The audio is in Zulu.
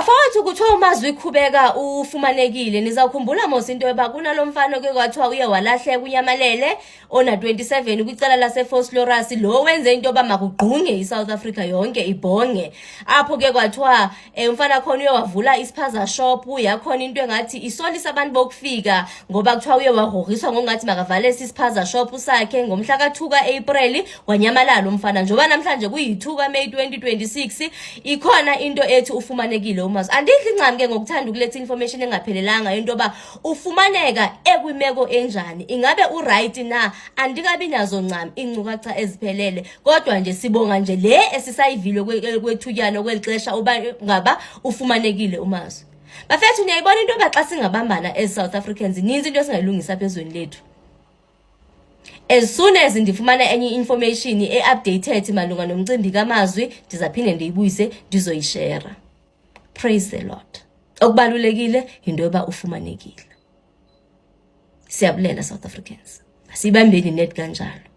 Bafowethu kuthiwa uMazwi iqhubeka ufumanekile. Nizawukhumbula mos into yoba kunalomfana ke kwathiwa uye walahleka uNyamalele ona 27 kwicala lase Vosloorus lo wenze into yoba makugqunge iSouth Africa yonke ibhonge. Apho ke kwathiwa umfana khona uye wavula ispaza shop, yakhona into engathi isolisa abantu bokufika ngoba kuthiwa uye wahoriswa ngongathi makavale ispaza shop sakhe ngomhla ka2 kaApril wanyamalala umfana. Njoba namhlanje kuyi2 kaMay 2026 ikhona into ethi ufumanekile uMazwi. Andidli ncam ke ngokuthanda ukuletha information engaphelelanga into yoba ufumaneka ekwimeko enjani, ingabe uright na. Andikabi nazo ncam iinkcukacha eziphelele, kodwa nje sibonga nje le esisayivile kwethutyana kwelixesha uba ngaba ufumanekile uMazwi. Bafethu niyayibona into yoba xa singabambana as South Africans ninzi into esingayilungisa phezweni lethu. As soon as ndifumana enye information e-updated malunga nomcimbi kaMazwi ndizaphinde ndiyibuyise ndizoyishare. Praise the Lord. Okubalulekile into yoba ufumanekile. Siyabulela South Africans. Asibambeni net kanjalo.